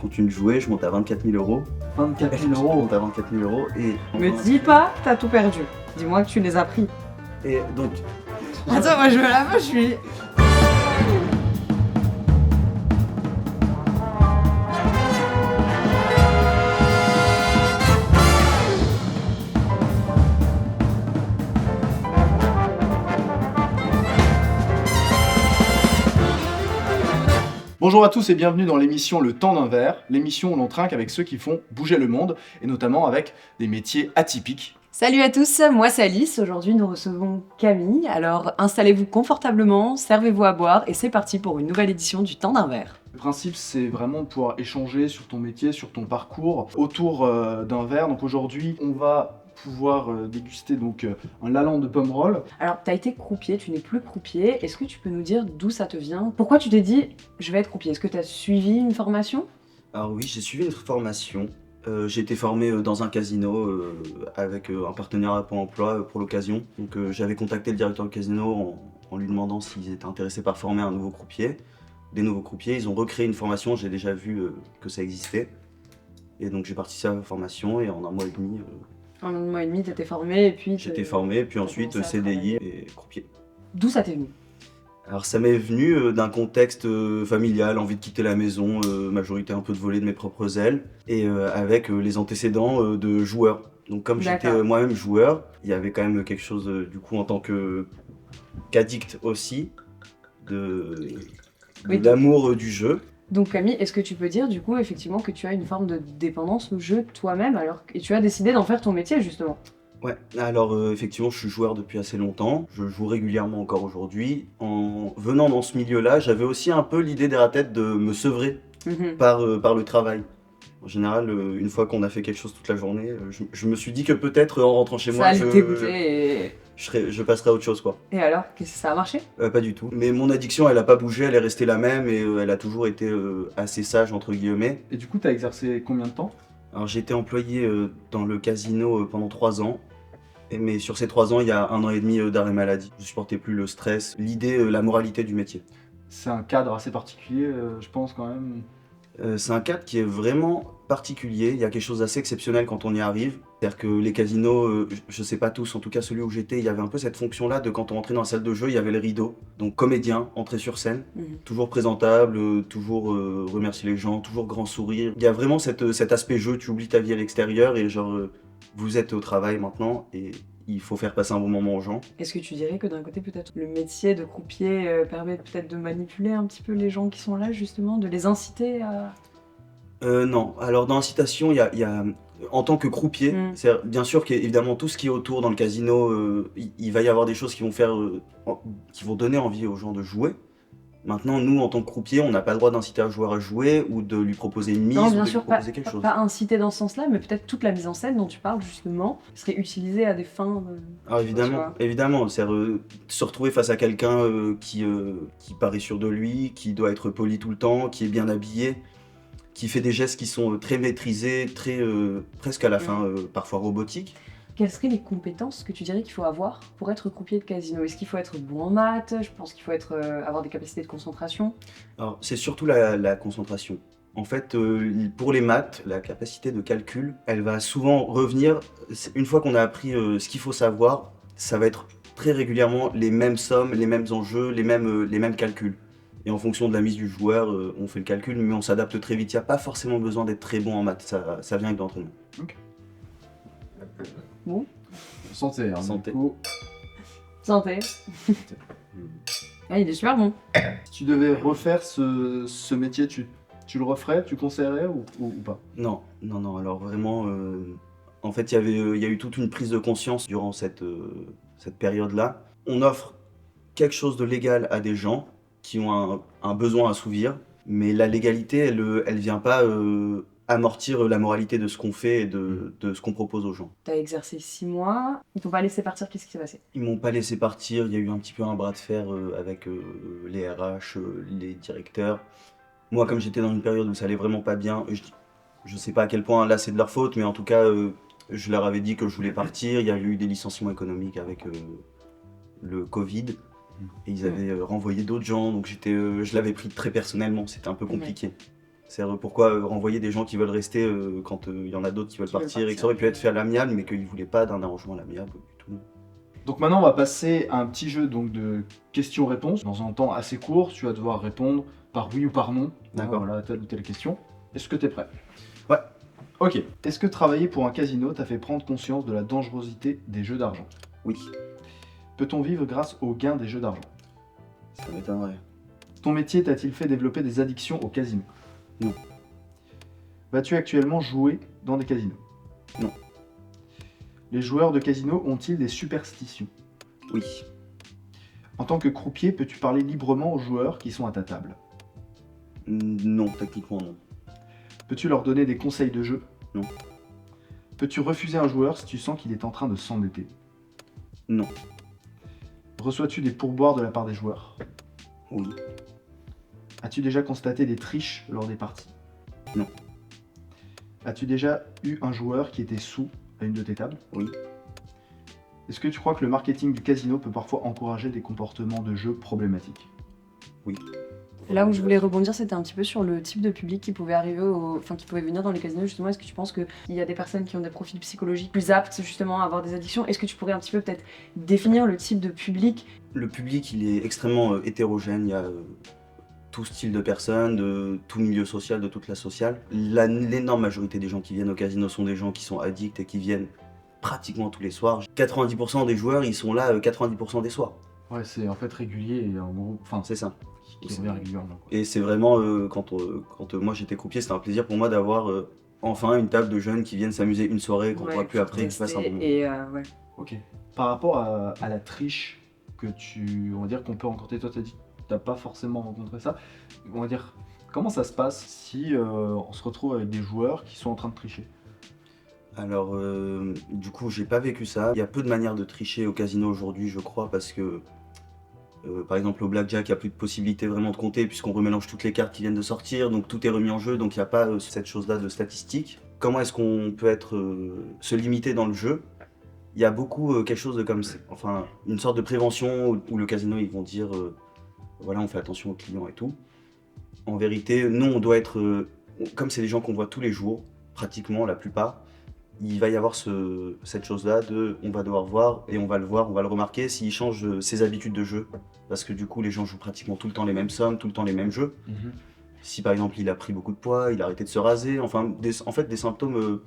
continue de jouer, je monte à 24 000 euros. 24 000 Je euros. monte à 24 000 euros et... Me dis pas, t'as tout perdu. Dis-moi que tu les as pris. Et donc, Attends, moi je me la je suis... Bonjour à tous et bienvenue dans l'émission Le Temps d'un verre, l'émission où l'on trinque avec ceux qui font bouger le monde, et notamment avec des métiers atypiques. Salut à tous, moi c'est Alice. Aujourd'hui nous recevons Camille. Alors installez-vous confortablement, servez-vous à boire et c'est parti pour une nouvelle édition du Temps d'un verre. Le principe, c'est vraiment de pouvoir échanger sur ton métier, sur ton parcours, autour d'un verre. Donc aujourd'hui, on va pouvoir déguster un Lalande de pomme roll. Alors t'as été croupier, tu n'es plus croupier. Est-ce que tu peux nous dire d'où ça te vient? Pourquoi tu t'es dit je vais être croupier? Est-ce que tu as suivi une formation? alors oui, j'ai suivi une formation. J'ai été formé dans un casino avec un partenaire à Pôle emploi pour l'occasion. Donc j'avais contacté le directeur du casino en lui demandant s'ils étaient intéressés par former un nouveau croupier. Des nouveaux croupiers, ils ont recréé une formation, j'ai déjà vu que ça existait. Et donc j'ai participé à la formation et en un mois et demi, En un mois et demi t'étais formé et puis... j'étais formé, puis ensuite commencé à CDI travailler. et croupier. D'où ça t'est venu? Alors ça m'est venu d'un contexte familial, envie de quitter la maison, majorité un peu de voler de mes propres ailes, et avec les antécédents de joueur. Donc comme j'étais D'accord. moi-même joueur, il y avait quand même quelque chose du coup en tant qu'addict aussi, Oui. d'amour du jeu. Donc Camille, est-ce que tu peux dire du coup effectivement que tu as une forme de dépendance au jeu toi-même et tu as décidé d'en faire ton métier justement? Ouais, alors effectivement je suis joueur depuis assez longtemps, je joue régulièrement encore aujourd'hui. En venant dans ce milieu-là, j'avais aussi un peu l'idée derrière la tête de me sevrer par le travail. En général, une fois qu'on a fait quelque chose toute la journée, je me suis dit que peut-être en rentrant chez Ça moi, allait te dégoûter et... je passerais à autre chose quoi. Et alors, qu'est-ce que ça a marché? Pas du tout. Mais mon addiction, elle a pas bougé, elle est restée la même et elle a toujours été assez sage entre guillemets. Et du coup, tu as exercé combien de temps? Alors j'ai été employé dans le casino pendant 3 ans. Mais sur ces 3 ans, il y a 1 an et demi d'arrêt maladie. Je supportais plus le stress, l'idée, la moralité du métier. C'est un cadre assez particulier, je pense quand même. C'est un cadre qui est vraiment particulier, il y a quelque chose d'assez exceptionnel quand on y arrive. C'est-à-dire que les casinos, je sais pas tous, en tout cas celui où j'étais, il y avait un peu cette fonction-là de quand on rentrait dans la salle de jeu, il y avait le rideau. Donc comédien, entrée sur scène, toujours présentable, toujours remercier les gens, toujours grand sourire. Il y a vraiment cet aspect jeu, tu oublies ta vie à l'extérieur et genre vous êtes au travail maintenant et il faut faire passer un bon moment aux gens. Est-ce que tu dirais que d'un côté peut-être le métier de croupier permet peut-être de manipuler un petit peu les gens qui sont là justement, de les inciter à... Non, alors dans l'incitation, il y a en tant que croupier, c'est bien sûr qu'évidemment tout ce qui est autour dans le casino, il va y avoir des choses qui vont faire, qui vont donner envie aux gens de jouer. Maintenant, nous en tant que croupier, on n'a pas le droit d'inciter un joueur à jouer ou de lui proposer une mise Non, ou bien de sûr, lui proposer quelque chose. pas inciter dans ce sens-là, mais peut-être toute la mise en scène dont tu parles justement serait utilisée à des fins... Alors évidemment, c'est se retrouver face à quelqu'un qui paraît sûr de lui, qui doit être poli tout le temps, qui est bien habillé, qui fait des gestes qui sont très maîtrisés, très presque à la fin parfois robotiques. Quelles seraient les compétences que tu dirais qu'il faut avoir pour être croupier de casino? Est-ce qu'il faut être bon en maths? Je pense qu'il faut avoir des capacités de concentration. Alors c'est surtout la concentration. En fait, pour les maths, la capacité de calcul, elle va souvent revenir, une fois qu'on a appris ce qu'il faut savoir, ça va être très régulièrement les mêmes sommes, les mêmes enjeux, les mêmes calculs. Et en fonction de la mise du joueur, on fait le calcul, mais on s'adapte très vite. Il n'y a pas forcément besoin d'être très bon en maths, ça vient avec l'entraînement. Ok. Bon. Santé, hein, Santé. du coup. Santé. Ah, il est super bon. Si tu devais refaire ce métier, tu le referais, tu conseillerais ou pas? Non, alors vraiment, en fait, il y a eu toute une prise de conscience durant cette période-là. On offre quelque chose de légal à des gens qui ont un besoin à assouvir, mais la légalité, elle vient pas amortir la moralité de ce qu'on fait et de ce qu'on propose aux gens. T'as exercé 6 mois, ils t'ont pas laissé partir, qu'est-ce qui s'est passé? Ils m'ont pas laissé partir, il y a eu un petit peu un bras de fer avec les RH, les directeurs. Moi, comme j'étais dans une période où ça allait vraiment pas bien, je sais pas à quel point là c'est de leur faute, mais en tout cas, je leur avais dit que je voulais partir. Il y a eu des licenciements économiques avec le Covid. Et ils avaient renvoyé d'autres gens, donc je l'avais pris très personnellement, c'était un peu compliqué. C'est-à-dire pourquoi renvoyer des gens qui veulent rester quand il y en a d'autres qui veulent partir et que ça aurait pu être fait à l'amiable mais qu'ils voulaient pas d'un arrangement à l'amiable du tout. Donc maintenant, on va passer à un petit jeu donc, de questions-réponses. Dans un temps assez court, tu vas devoir répondre par oui ou par non. D'accord. Voilà, telle ou telle question. Est-ce que tu es prêt? Ouais. Ok. Est-ce que travailler pour un casino t'a fait prendre conscience de la dangerosité des jeux d'argent? Oui, Peut-on vivre grâce au gain des jeux d'argent? ça m'étonnerait. Ton métier t'a-t-il fait développer des addictions au casino? Non. Vas-tu actuellement jouer dans des casinos? Non. Les joueurs de casino ont-ils des superstitions? Oui, En tant que croupier, peux-tu parler librement aux joueurs qui sont à ta table? non, techniquement non. Peux-tu leur donner des conseils de jeu? Non. Peux-tu refuser un joueur si tu sens qu'il est en train de s'endetter? Non. Reçois-tu des pourboires de la part des joueurs? Oui, As-tu déjà constaté des triches lors des parties? Non. As-tu déjà eu un joueur qui était sous à une de tes tables? oui, Est-ce que tu crois que le marketing du casino peut parfois encourager des comportements de jeu problématiques? oui. Là où je voulais rebondir, c'était un petit peu sur le type de public qui pouvait arriver, enfin qui pouvait venir dans les casinos justement. Est-ce que tu penses qu'il y a des personnes qui ont des profils psychologiques plus aptes justement à avoir des addictions? Est-ce que tu pourrais un petit peu peut-être définir le type de public? Le public, il est extrêmement hétérogène. Il y a tout style de personnes, de tout milieu social, de toute la sociale. L'énorme majorité des gens qui viennent au casino sont des gens qui sont addicts et qui viennent pratiquement tous les soirs. 90% des joueurs, ils sont là 90% des soirs. Ouais, c'est en fait régulier et en gros, enfin, C'est ça. qui revient régulièrement, quoi. Et c'est vraiment, quand moi j'étais croupier, c'était un plaisir pour moi d'avoir enfin une table de jeunes qui viennent s'amuser une soirée, qu'on ne voit plus après, qui passent un bon moment. Et ouais. Ok. Par rapport à la triche que on va dire qu'on peut rencontrer, toi t'as dit que t'as pas forcément rencontré ça, on va dire, comment ça se passe si on se retrouve avec des joueurs qui sont en train de tricher? Alors, du coup, j'ai pas vécu ça. Il y a peu de manières de tricher au casino aujourd'hui, je crois, parce que, par exemple, au blackjack, il n'y a plus de possibilité vraiment de compter, puisqu'on remélange toutes les cartes qui viennent de sortir, donc tout est remis en jeu, donc il n'y a pas cette chose-là de statistique. Comment est-ce qu'on peut se limiter dans le jeu? Il y a beaucoup quelque chose de comme, enfin, une sorte de prévention où le casino, ils vont dire, voilà, on fait attention aux clients et tout. En vérité, nous, on doit être, comme c'est des gens qu'on voit tous les jours, pratiquement la plupart, il va y avoir cette chose-là de on va devoir voir et on va le voir, on va le remarquer s'il change ses habitudes de jeu. Parce que du coup, les gens jouent pratiquement tout le temps les mêmes sommes, tout le temps les mêmes jeux. Si par exemple il a pris beaucoup de poids, il a arrêté de se raser, enfin en fait des symptômes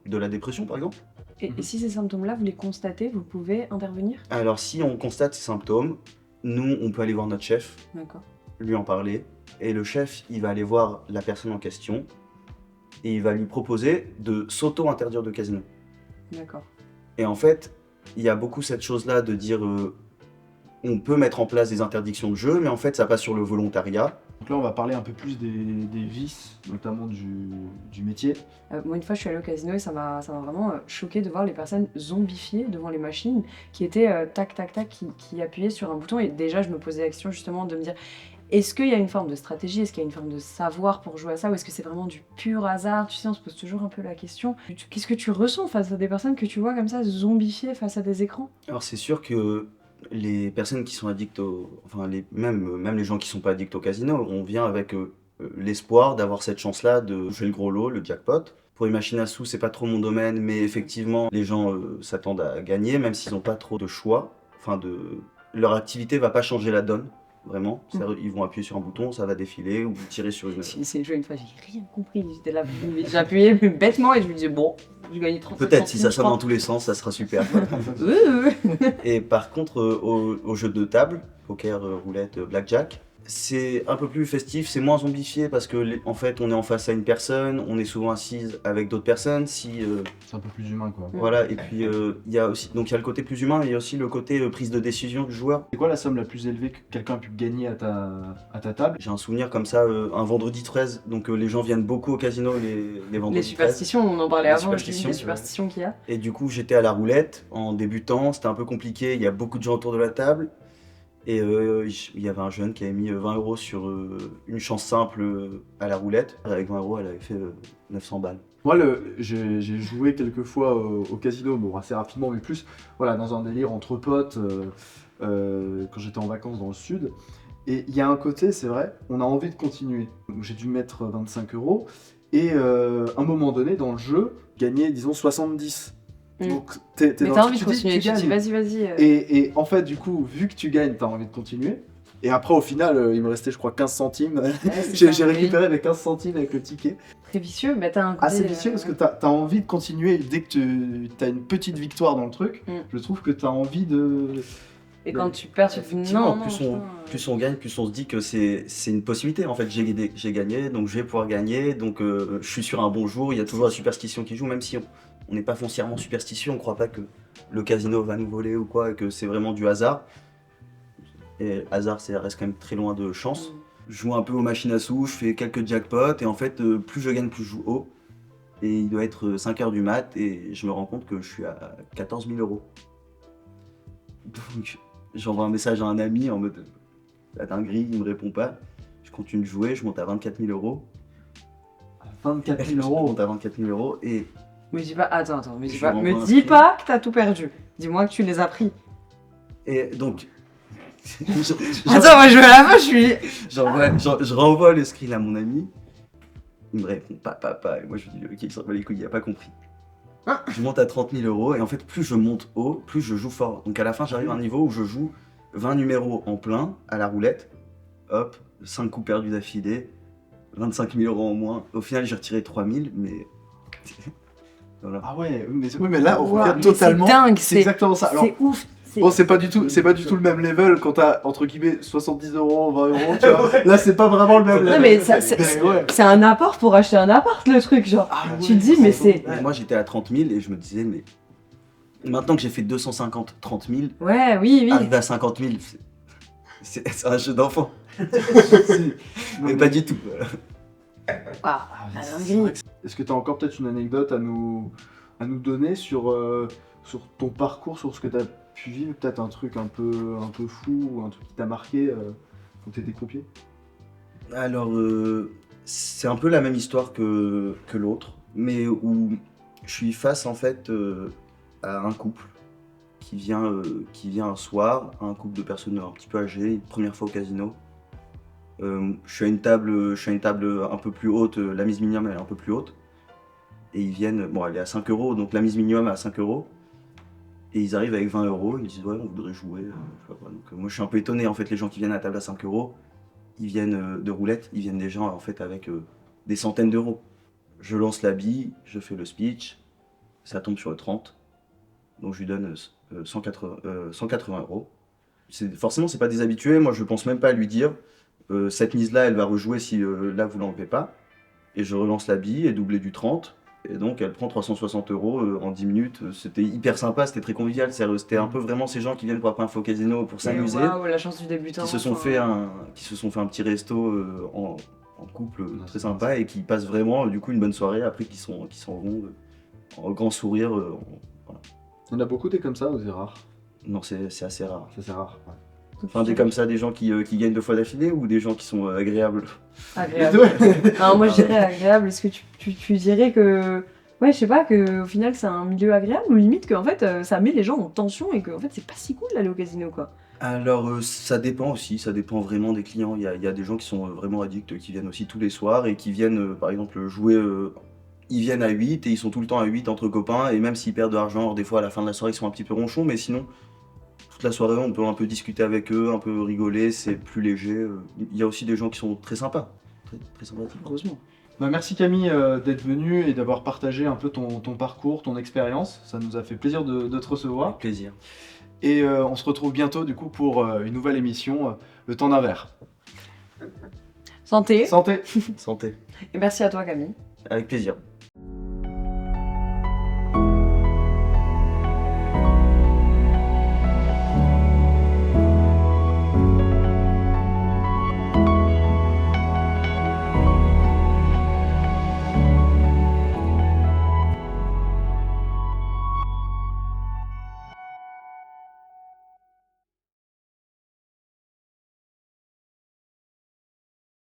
de la dépression par exemple. Et si ces symptômes-là, vous les constatez, vous pouvez intervenir? Alors si on constate ces symptômes, nous on peut aller voir notre chef, D'accord. lui en parler, et le chef il va aller voir la personne en question et il va lui proposer de s'auto-interdire de casino. D'accord. Et en fait, il y a beaucoup cette chose-là de dire on peut mettre en place des interdictions de jeu, mais en fait ça passe sur le volontariat. Donc là on va parler un peu plus des vices, notamment du métier. Moi, une fois, je suis allée au casino et ça m'a vraiment choqué de voir les personnes zombifiées devant les machines qui étaient tac, tac, tac, qui appuyaient sur un bouton. Et déjà, je me posais la question justement de me dire, est-ce qu'il y a une forme de stratégie? Est-ce qu'il y a une forme de savoir pour jouer à ça? Ou est-ce que c'est vraiment du pur hasard? Tu sais, on se pose toujours un peu la question. Qu'est-ce que tu ressens face à des personnes que tu vois comme ça, zombifiées face à des écrans? Alors c'est sûr que les personnes qui sont addictes même les gens qui sont pas addicts au casino, on vient avec l'espoir d'avoir cette chance-là de jouer le gros lot, le jackpot. Pour les machines à sous, c'est pas trop mon domaine, mais effectivement, les gens s'attendent à gagner, même s'ils n'ont pas trop de choix. Leur activité va pas changer la donne, vraiment. C'est-à-dire, ils vont appuyer sur un bouton, ça va défiler, ou tirer sur une... J'ai essayé de jouer une fois, j'ai rien compris. J'étais là, j'appuyais bêtement et je me disais, bon, je gagnais 30 Peut-être, si ça sonne dans tous les sens, ça sera super. Et par contre, aux jeux de table, poker, roulette, blackjack, c'est un peu plus festif, c'est moins zombifié parce que en fait on est en face à une personne, on est souvent assise avec d'autres personnes. C'est un peu plus humain quoi. Voilà, et puis il y a le côté plus humain, mais il y a aussi le côté prise de décision du joueur. C'est quoi la somme la plus élevée que quelqu'un a pu gagner à ta table? J'ai un souvenir comme ça, un vendredi 13, donc les gens viennent beaucoup au casino les vendredis 13. Les superstitions, on en parlait avant, les superstitions superstitions qu'il y a. Et du coup j'étais à la roulette en débutant, c'était un peu compliqué, il y a beaucoup de gens autour de la table. Et il y avait un jeune qui avait mis 20 € sur une chance simple à la roulette. Avec 20 €, elle avait fait 900 balles. Moi, j'ai joué quelques fois au casino, bon, assez rapidement, mais plus voilà, dans un délire entre potes, quand j'étais en vacances dans le sud. Et il y a un côté, c'est vrai, on a envie de continuer. Donc, j'ai dû mettre 25 € et à un moment donné dans le jeu, gagner disons 70. Donc t'es Mais dans t'as le envie de truc, continuer, tu te dis vas-y. Et en fait, du coup, vu que tu gagnes, t'as envie de continuer. Et après, au final, il me restait, je crois, 15 centimes. Ouais, c'est J'ai ça, oui. récupéré les 15 centimes avec le ticket. Très vicieux, mais t'as un côté. Assez vicieux parce que t'as envie de continuer. Dès que t'as une petite victoire dans le truc, je trouve que t'as envie de. Et quand tu perds, tu te dis Effectivement, non. plus on gagne, plus on se dit que c'est une possibilité. En fait, j'ai gagné, donc je vais pouvoir gagner. Donc je suis sur un bon jour. Il y a toujours la superstition qui joue, même si on n'est pas foncièrement superstitieux. On ne croit pas que le casino va nous voler ou quoi, et que c'est vraiment du hasard. Et hasard, ça reste quand même très loin de chance. Je joue un peu aux machines à sous, je fais quelques jackpots, et en fait, plus je gagne, plus je joue haut. Et il doit être 5h du mat, et je me rends compte que je suis à 14 000 €. Donc, j'envoie un message à un ami en mode la dinguerie, il me répond pas. Je continue de jouer, je monte à 24 000 €. 24 000 Je €. monte à 24 000 € et Me dis pas, attends, Je renvoie un me dis screen. pas que t'as tout perdu. Dis-moi que tu les as pris. donc Attends, moi je vais à la fin, je suis. je renvoie le screen à mon ami. Il me répond pas. Et moi je lui dis ok, il s'en bat les couilles, il a pas compris. Ah. Je monte à 30 000 € et en fait plus je monte haut, plus je joue fort. Donc à la fin j'arrive à un niveau où je joue 20 numéros en plein à la roulette. Hop, 5 coups perdus d'affilée, 25 000 € en moins. Au final j'ai retiré 3 000, mais voilà. Ah ouais, mais là, on Wow, revient mais totalement. C'est dingue, C'est exactement ça. Alors, c'est ouf. bon, c'est pas du tout le même level quand t'as entre guillemets 70 €, 20 €, tu vois. Là, c'est pas vraiment le même level. Non, mais ouais. c'est un apport pour acheter un appart, le truc, genre. Ah Tu te dis, ouais, mais c'est. Et moi j'étais à 30 000 et je me disais mais maintenant que j'ai fait 250, 30 000, Ouais, oui. arriver à 50 000, c'est un jeu d'enfant. Mais pas du tout. Ah, mais la c'est dinguerie. vrai que Est-ce que tu as encore peut-être une anecdote à nous donner sur ton parcours, sur ce que tu as pu vivre, peut-être un truc un peu fou ou un truc qui t'a marqué quand tu étais croupier? Alors, c'est un peu la même histoire que l'autre, mais où je suis face en fait à un couple qui vient un soir, un couple de personnes un petit peu âgées, une première fois au casino. Je suis à une table un peu plus haute, la mise minimum elle est un peu plus haute. Et ils viennent, bon elle est à 5 €, donc la mise minimum est à 5 €. Et ils arrivent avec 20 €, ils disent ouais on voudrait jouer. Je sais pas. Donc, moi je suis un peu étonné en fait, les gens qui viennent à la table à 5 €, ils viennent de roulette, ils viennent des gens en fait avec des centaines d'euros. Je lance la bille, je fais le speech, ça tombe sur le 30. Donc je lui donne 180 €. Forcément c'est pas des habitués, moi je pense même pas à lui dire cette mise là elle va rejouer si là vous l'enlevez pas. Et je relance la bille et doublé du 30. Et donc elle prend 360 € en 10 minutes. C'était hyper sympa, c'était très convivial. C'était un peu vraiment ces gens qui viennent pour la première fois au casino pour s'amuser. Waouh, la chance du débutant. Qui se sont fait un petit resto en couple très sympa et qui passent vraiment du coup une bonne soirée après qui s'en vont en grand sourire. Voilà. Il y en a beaucoup des comme ça ou c'est rare? Non, c'est assez rare. Ça c'est rare. Ouais. Enfin, des comme ça, des gens qui gagnent 2 fois d'affilée ou des gens qui sont agréables? Agréable. Non, moi je dirais agréable. Est-ce que tu dirais que. Ouais, je sais pas, qu'au final c'est un milieu agréable ou limite qu'en fait ça met les gens en tension et qu'en fait c'est pas si cool d'aller au casino quoi. Alors ça dépend aussi, ça dépend vraiment des clients. Il y a des gens qui sont vraiment addicts, qui viennent aussi tous les soirs et qui viennent par exemple jouer, ils viennent à 8 et ils sont tout le temps à 8 entre copains et même s'ils perdent de l'argent, alors des fois à la fin de la soirée ils sont un petit peu ronchons, mais sinon toute la soirée on peut un peu discuter avec eux, un peu rigoler, c'est plus léger. Il y a aussi des gens qui sont très sympas, très sympathiques. Heureusement. Bah, merci Camille d'être venu et d'avoir partagé un peu ton parcours, ton expérience. Ça nous a fait plaisir de te recevoir. Avec plaisir. Et on se retrouve bientôt du coup pour une nouvelle émission, Le Temps d'un verre. Santé. Santé. Santé. Et merci à toi Camille. Avec plaisir.